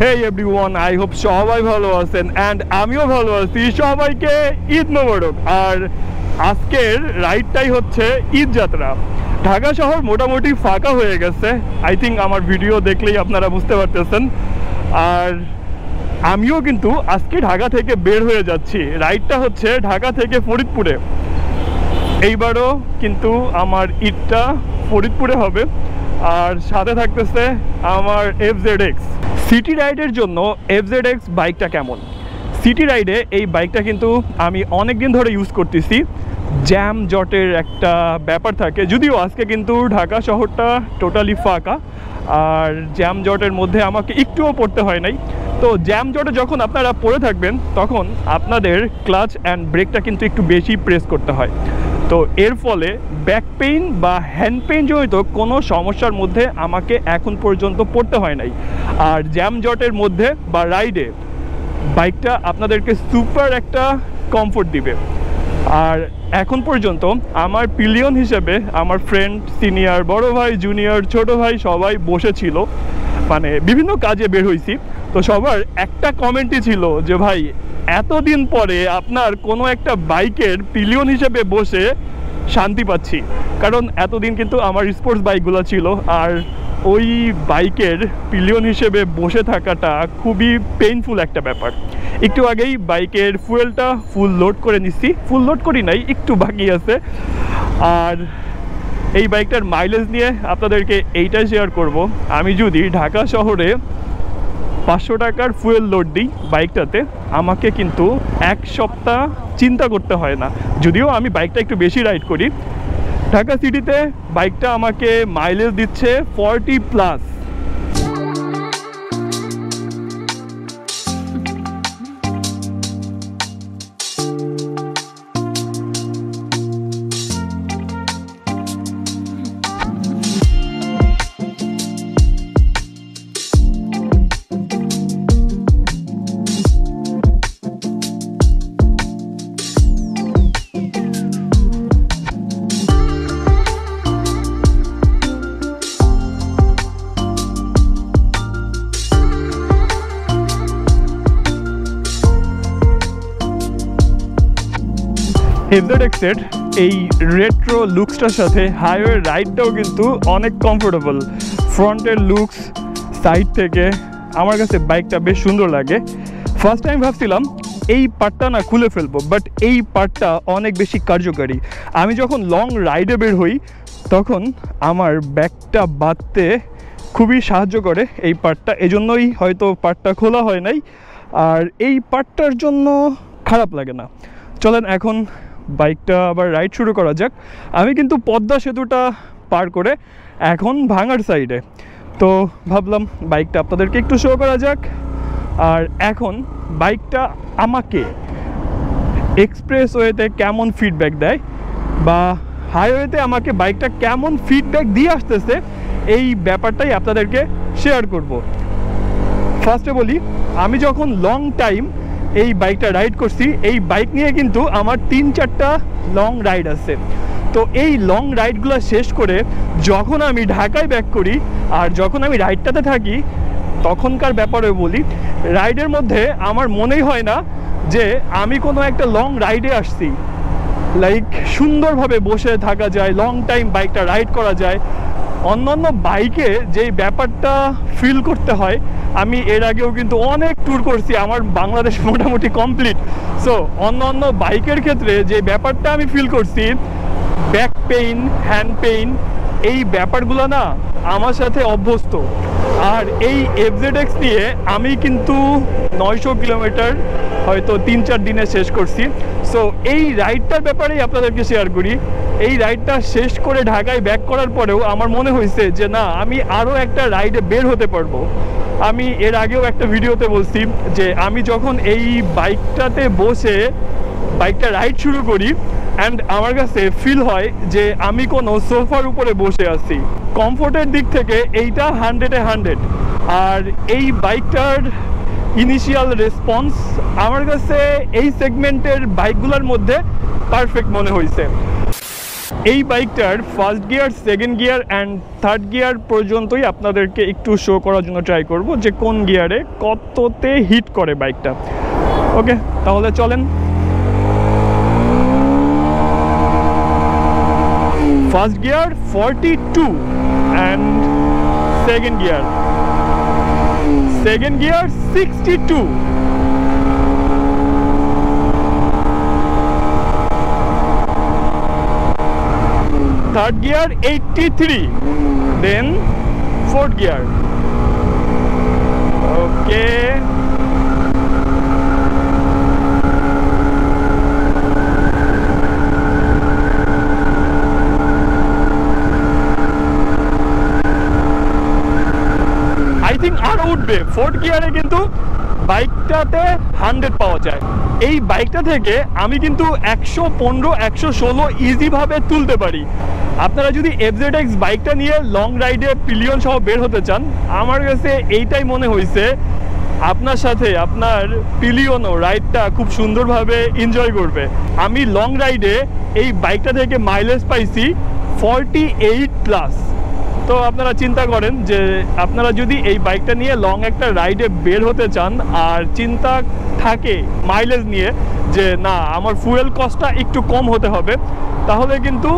Hey everyone, I hope সবাই ভালো আছেন অ্যান্ড আমিও ভালো আছি। সবাইকে ঈদ মোবারক। আর আজকের রাইডটাই হচ্ছে ঈদ যাত্রা। ঢাকা শহর মোটামুটি ফাঁকা হয়ে গেছে, আই থিঙ্ক আমার ভিডিও দেখলেই আপনারা বুঝতে পারতেছেন। আর আমিও কিন্তু আজকে ঢাকা থেকে বের হয়ে যাচ্ছি। রাইডটা হচ্ছে ঢাকা থেকে ফরিদপুরে। এইবারও কিন্তু আমার ঈদটা ফরিদপুরে হবে। আর সাথে থাকতেছে আমার FZX সিটি রাইডের জন্য। FZX বাইকটা কেমন? সিটি রাইডে এই বাইকটা কিন্তু আমি অনেক দিন ধরে ইউজ করতেছি। জ্যাম জটের একটা ব্যাপার থাকে, যদিও আজকে কিন্তু ঢাকা শহরটা টোটালি ফাঁকা। আর জ্যাম জটের মধ্যে আমাকে একটুও পড়তে হয় নাই। তো জ্যাম জটে যখন আপনারা পড়ে থাকবেন তখন আপনাদের ক্লাচ অ্যান্ড ব্রেকটা কিন্তু একটু বেশি প্রেস করতে হয়। তো এর ফলে ব্যাক পেইন বা হ্যান্ড পেইন জড়িত কোনো সমস্যার মধ্যে আমাকে এখন পর্যন্ত পড়তে হয় নাই। আর জ্যাম জটের মধ্যে বা রাইডে বাইকটা আপনাদেরকে সুপার একটা কমফোর্ট দিবে। আর এখন পর্যন্ত আমার পিলিয়ন হিসেবে আমার ফ্রেন্ড, সিনিয়র, বড় ভাই, জুনিয়র, ছোট ভাই সবাই বসেছিল, মানে বিভিন্ন কাজে বের হয়েছি। তো সবার একটা কমেন্টই ছিল যে ভাই, এতদিন পরে আপনার কোনো একটা বাইকের পিলিয়ন হিসেবে বসে শান্তি পাচ্ছি। কারণ এতদিন কিন্তু আমার স্পোর্টস বাইকগুলো ছিল, আর ওই বাইকের পিলিয়ন হিসেবে বসে থাকাটা খুবই পেইনফুল একটা ব্যাপার। একটু আগেই বাইকের ফুয়েলটা ফুল লোড করে নিচ্ছি, ফুল লোড করি নাই, একটু বাকি আছে। আর এই বাইকটার মাইলেজ নিয়ে আপনাদেরকে এইটাই শেয়ার করব। আমি যদি ঢাকা শহরে 500 টাকার ফুয়েল লোড দিই বাইকটাতে, আমাকে কিন্তু এক সপ্তাহ চিন্তা করতে হয় না। যদিও আমি বাইকটা একটু বেশি রাইড করি। ঢাকা সিটিতে বাইকটা আমাকে মাইলেজ দিচ্ছে 40+। FZX এর এই রেট্রো লুকসটার সাথে হাইওয়ে রাইডটাও কিন্তু অনেক কমফোর্টেবল। ফ্রন্টের লুকস, সাইড থেকে আমার কাছে বাইকটা বেশ সুন্দর লাগে। ফার্স্ট টাইম ভাবছিলাম এই পার্টটা না খুলে ফেলবো, বাট এই পার্টটা অনেক বেশি কার্যকারী। আমি যখন লং রাইডে বের হই তখন আমার ব্যাগটা বাঁধতে খুবই সাহায্য করে এই পার্টটা, এজন্যই হয়তো পার্টটা খোলা হয় নাই। আর এই পার্টটার জন্য খারাপ লাগে না। চলেন এখন বাইকটা আবার রাইড শুরু করা যাক। আমি কিন্তু পদ্মা সেতুটা পার করে এখন ভাঙার সাইডে, তো ভাবলাম বাইকটা আপনাদেরকে একটু শো করা যাক। আর এখন বাইকটা আমাকে এক্সপ্রেসওয়েতে কেমন ফিডব্যাক দেয় বা হাইওয়েতে আমাকে বাইকটা কেমন ফিডব্যাক দিয়ে আসতেছে, এই ব্যাপারটাই আপনাদেরকে শেয়ার করব। ফার্স্টে বলি, আমি যখন লং টাইম এই বাইকটা রাইড করছি, এই বাইক নিয়ে কিন্তু আমার 3-4টা লং রাইড আছে। তো এই লং রাইডগুলো শেষ করে যখন আমি ঢাকায় ব্যাক করি আর যখন আমি রাইডটাতে থাকি, তখনকার ব্যাপারে বলি, রাইডের মধ্যে আমার মনেই হয় না যে আমি কোনো একটা লং রাইডে আসছি। লাইক সুন্দরভাবে বসে থাকা যায়, লং টাইম বাইকটা রাইড করা যায়। অন্যান্য বাইকে যেই ব্যাপারটা ফিল করতে হয়, আমি এর আগেও কিন্তু অনেক ট্যুর করছি, আমার বাংলাদেশ মোটামুটি কমপ্লিট। সো অন্যান্য বাইকের ক্ষেত্রে যে ব্যাপারটা আমি ফিল করছি, ব্যাক পেইন, হ্যান্ড পেইন, এই ব্যাপারগুলো না আমার সাথে অভ্যস্ত। আর এই FZX নিয়ে আমি কিন্তু 900 কিলোমিটার হয়তো 3-4 দিনে শেষ করছি। সো এই রাইডটার ব্যাপারেই আপনাদেরকে শেয়ার করি। এই রাইডটা শেষ করে ঢাকায় ব্যাক করার পরেও আমার মনে হয়েছে যে না, আমি আরও একটা রাইডে বের হতে পারবো। আমি এর আগেও একটা ভিডিওতে বলছি যে আমি যখন এই বাইকটাতে বসে বাইকটা রাইড শুরু করি অ্যান্ড আমার কাছে ফিল হয় যে আমি কোনো সোফার উপরে বসে আছি। কমফোর্টের দিক থেকে এইটা 100-এ 100। আর এই বাইকটার ইনিশিয়াল রেসপন্স আমার কাছে এই সেগমেন্টের বাইকগুলোর মধ্যে পারফেক্ট মনে হয়েছে। এই বাইকটার first gear, second gear and third gear পর্যন্তই আপনাদেরকে একটু শো করার জন্য ট্রাই করব যে কোন গিয়ারে কততে হিট করে বাইকটা। ওকে, তাহলে চলেন। First gear 42 and second gear 62, third gear 83, then fourth gear. Okay, I think আর উঠবে। ফোর্থ গিয়ারে কিন্তু বাইকটাতে 100 পাওয়া যায়। এই বাইকটা থেকে আমি কিন্তু 115, 116 ইজিভাবে তুলতে পারি। আপনারা যদি FZX বাইকটা নিয়ে লং রাইডে পিলিয়ন সহ বের হতে চান, আমার কাছে এইটাই মনে হয়েছে আপনার সাথে আপনার পিলিয়নও রাইডটা খুব সুন্দরভাবে এনজয় করবে। আমি লং রাইডে এই বাইকটা থেকে মাইলেজ পাইছি 48+। তো আপনারা চিন্তা করেন যে আপনারা যদি এই বাইকটা নিয়ে লং একটা রাইডে বের হতে চান আর চিন্তা থাকে মাইলেজ নিয়ে যে না আমার ফুয়েল কস্টটা একটু কম হতে হবে, তাহলে কিন্তু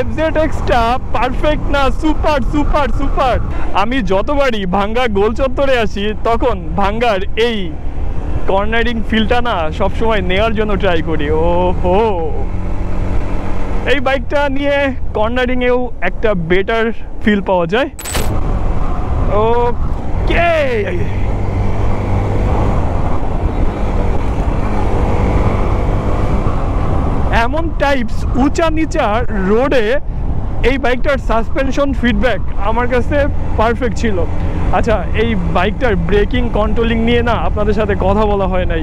FZX-টা পারফেক্ট না, সুপার সুপার সুপার। আমি যতবারই ভাঙ্গা গোল চত্বরে আসি তখন ভাঙ্গার এই কর্নারিং ফিলটা না সবসময় নেওয়ার জন্য ট্রাই করি। ও হো, এই বাইকটা নিয়ে কর্নারিংয়েও একটা বেটার ফিল পাওয়া যায়। ওকে, এমন টাইপস উঁচা নিচা রোডে এই বাইকটার সাসপেনশন ফিডব্যাক আমার কাছে পারফেক্ট ছিল। আচ্ছা, এই বাইকটার ব্রেকিং কন্ট্রোলিং নিয়ে না আপনাদের সাথে কথা বলা হয় নাই।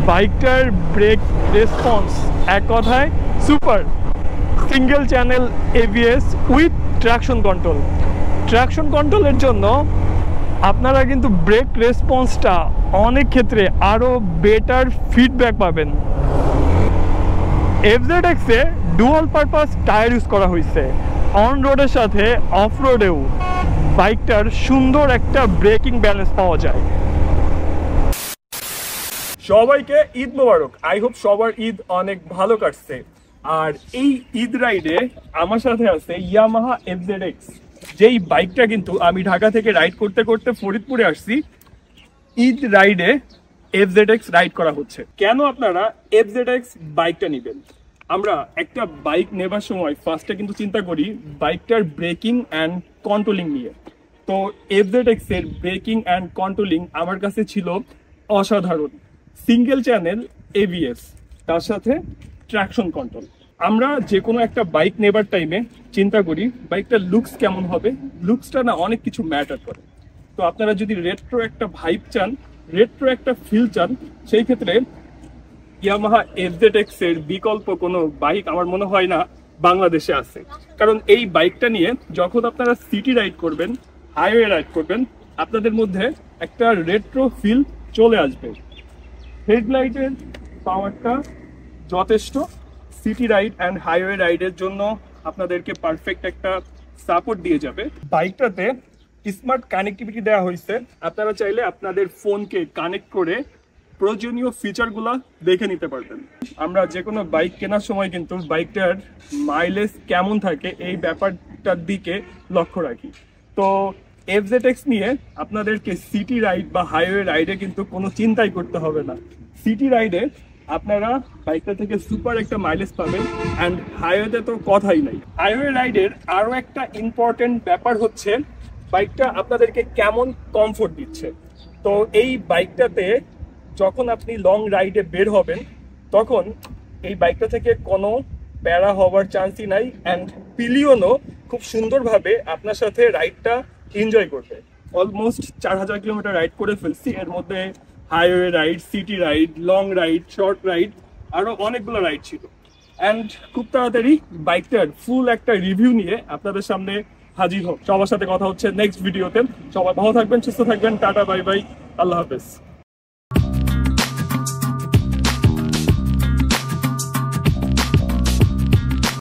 বাইকটার ব্রেক রেসপন্স এক কথায় super. Single channel ABS with traction কন্ট্রোলের জন্য আপনারা কিন্তু ব্রেক রেসপন্সটা অনেক ক্ষেত্রে আরও বেটার ফিডব্যাক পাবেন। FZX-এ ডুয়াল পারপাস টায়ার ইউজ করা হয়েছে, অন রোডের সাথে অফ রোডেও বাইকটার সুন্দর একটা ব্রেকিং ব্যালেন্স পাওয়া যায়। সবাইকে ঈদ মোবারক। আই হোপ সবার ঈদ অনেক ভালো কাটছে। আর এই ঈদ রাইডে আমার সাথে আছে ইয়ামাহা FZX, যেই বাইকটা কিন্তু আমি ঢাকা থেকে রাইড করতে করতে ফরিদপুরে আসছি। ঈদ রাইডে FZX রাইড করা হচ্ছে। কেন আপনারা FZX বাইকটা নেবেন? আমরা একটা বাইক নেবার সময় ফার্স্টে কিন্তু চিন্তা করি বাইকটার ব্রেকিং অ্যান্ড কন্ট্রোলিং নিয়ে। তো FZX এর ব্রেকিং অ্যান্ড কন্ট্রোলিং আমার কাছে ছিল অসাধারণ। সিঙ্গেল চ্যানেল ABS, তার সাথে ট্র্যাকশন কন্ট্রোল। আমরা যে কোনো একটা বাইক নেবার টাইমে চিন্তা করি বাইকটার লুকস কেমন হবে। লুকসটা না অনেক কিছু ম্যাটার করে। তো আপনারা যদি রেট্রো একটা ভাইব চান, রেট্রো একটা ফিল চান, সেই ক্ষেত্রে ইয়ামাহা FZX এর বিকল্প কোনো বাইক আমার মনে হয় না বাংলাদেশে আছে। কারণ এই বাইকটা নিয়ে যখন আপনারা সিটি রাইড করবেন, হাইওয়ে রাইড করবেন, আপনাদের মধ্যে একটা রেট্রো ফিল চলে আসবে। হেডলাইটের পাওয়ারটা যথেষ্ট সিটি রাইড অ্যান্ড হাইওয়ে রাইডের জন্য আপনাদেরকে পারফেক্ট একটা সাপোর্ট দিয়ে যাবে। বাইকটাতে স্মার্ট কানেক্টিভিটি দেওয়া হয়েছে। আপনারা চাইলে আপনাদের ফোনকে কানেক্ট করে প্রয়োজনীয় ফিচারগুলো দেখে নিতে পারবেন। আমরা যে কোনো বাইক কেনার সময় কিন্তু বাইকটার মাইলেজ কেমন থাকে এই ব্যাপারটার দিকে লক্ষ্য রাখি। তো FZX নিয়ে আপনাদেরকে সিটি রাইড বা হাইওয়ে রাইডে কিন্তু কোনো চিন্তাই করতে হবে না। সিটি রাইডে আপনারা বাইকটা থেকে সুপার একটা মাইলেজ পাবেন, অ্যান্ড হাইওয়েতে তো কথাই নাই। হাইওয়ে রাইডের আরও একটা ইম্পর্টেন্ট ব্যাপার হচ্ছে বাইকটা আপনাদেরকে কেমন কমফোর্ট দিচ্ছে। তো এই বাইকটাতে যখন আপনি লং রাইডে বের হবেন তখন এই বাইকটা থেকে কোনো প্যারা হওয়ার চান্সই নাই, অ্যান্ড পিলিয়নও খুব সুন্দরভাবে আপনার সাথে রাইডটা এনজয় করবে। অলমোস্ট 4000 কিলোমিটার রাইড করে ফেলছি। এর মধ্যে highway ride, city ride, long ride, short ride, আরও অনেকগুলো রাইড ছিল। অ্যান্ড খুব তাড়াতাড়ি বাইকটার ফুল একটা রিভিউ নিয়ে আপনাদের সামনে হাজির হোক। সবার সাথে কথা হচ্ছে নেক্সট ভিডিওতে। সবাই ভালো থাকবেন, সুস্থ থাকবেন। টাটা, বাই বাই, আল্লাহ হাফেজ।